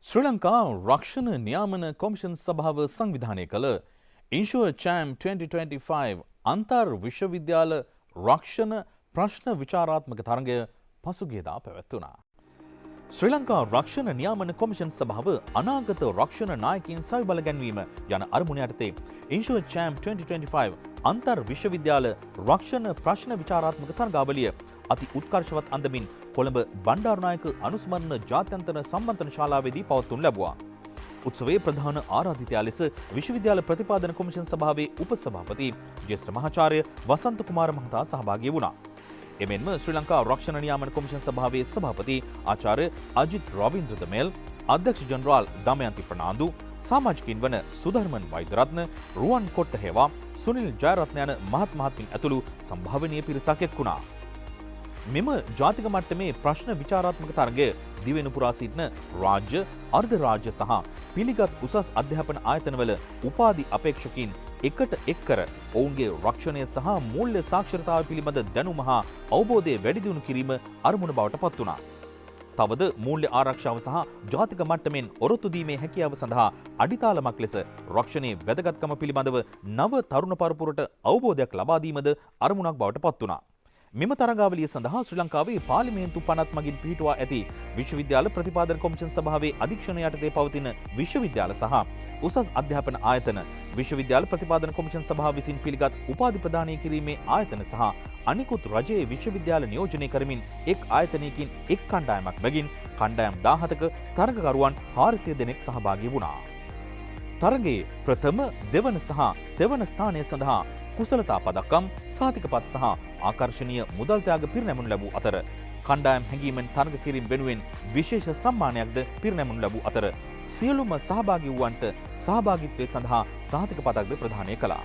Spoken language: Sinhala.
ශ්‍රී ලංකා රක්ෂණ නියාමන කොමිෂන් සභාව සංවිධානය කළ ඉන්ෂුවර් චෑම් 2025 අන්තර් විශ්වවිද්‍යාල රක්ෂණ ප්‍රශ්න විචාරාත්මක තරගය පසුගියදා පැවැත්වුණා. ශ්‍රී ලංකා රක්ෂණ නියාමන කොමිෂන් සභාව අනාගත රක්ෂණ නායකයින් සවිබල ගැන්වීම යන අරමුණ යටතේ ඉන්ෂුවර් චෑම් 2025 අන්තර් විශ්වවිද්‍යාල රක්ෂණ ප්‍රශ්න විචාරාත්මක තරගාවලිය අති උත්කර්ෂවත් අන්දමින් කොළඹ බණ්ඩාරනායක අනුස්මරණ ජාත්‍යන්තර සම්මන්ත්‍රණ ශාලාවේදී පවත්වනු ලැබුවා. උත්සවයේ ප්‍රධාන ආරාධිතයා ලෙස විශ්වවිද්‍යාල ප්‍රතිපාදන කොමිෂන් සභාවේ උපසභාපති ජ්‍යෙෂ්ඨ මහාචාර්ය වසන්ත කුමාර මහතා සහභාගී වුණා. එමෙන්ම ශ්‍රී ලංකා රක්ෂණ නියාමන කොමිෂන් සභාවේ සභාපති ආචාර්ය අජිත් රවීන්ද්‍ර දමෙල්, අධ්‍යක්ෂ ජනරාල් දමයන්ති ප්‍රනාන්දු, සමාජිකින් වන සුධර්මන් වෛද්‍යරත්න, රුවන් කොට්ටහේවා, සුනිල් ජයරත්න යන මහත් මහත්මින් ඇතුළු සම්භාවනීය පිරිසක් එක්වුණා. මෙම ජාතික මට්ටමේ ප්‍රශ්න විචාරාත්මක තරගය දිවෙනු පුරා සිටින රාජ්‍ය, අර්ධ රාජ්‍ය සහ පිළිගත් උසස් අධ්‍යාපන ආයතනවල උපාධි අපේක්ෂකයින් එකට එක් කර ඔවුන්ගේ රක්ෂණය සහ මූල්‍ය සාක්ෂරතාව පිළිබඳ දැනුම හා අවබෝධය වැඩි දියුණු කිරීම අරමුණ බවට පත් වුණා. තවද මූල්‍ය ආරක්ෂාව සහ ජාතික මට්ටමින් ඔරොත්තු දීමේ හැකියාව සඳහා අඩිතාලමක් ලෙස රක්ෂණයේ වැදගත්කම පිළිබඳව නව තරුණ පරපුරට අවබෝධයක් ලබා දීමද අරමුණක් බවට පත් වුණා. මෙම තරගාවලිය සඳහා ශ්‍රී ලංකාවේ පාර්ලිමේන්තු පනත් මගින් පිහිටුවා ඇති විශ්වවිද්‍යාල ප්‍රතිපාදන කොමිෂන් සභාවේ අධීක්ෂණය යටතේ පවතින විශ්වවිද්‍යාල සහ උසස් අධ්‍යාපන ආයතන, විශ්වවිද්‍යාල ප්‍රතිපාදන කොමිෂන් සභාව විසින් පිළිගත් උපාධි ප්‍රදානය කිරීමේ ආයතන සහ අනිකුත් රජයේ විශ්වවිද්‍යාල නියෝජනය කරමින් එක් ආයතනයකින් එක් කණ්ඩායමක් බැගින් කණ්ඩායම් 17ක තරගකරුවන් 400 දෙනෙක් සහභාගී වුණා. තරගයේ ප්‍රථම, දෙවන සහ තෙවන ස්ථානය සඳහා කුසලතා පදක්කම්, සාතිකපත් සහ ආකර්ශනීය මුදල් ත්‍යාග පිරිනැමුණු ලැබූ අතර කණ්ඩායම් හැඟීමෙන් තරග කිරීම වෙනුවෙන් විශේෂ සම්මානයක්ද පිරිනැමුණු ලැබූ අතර සියලුම සහභාගී වූවන්ට සහභාගීත්වය සඳහා සහතික පදක්ද ප්‍රදානය කළා.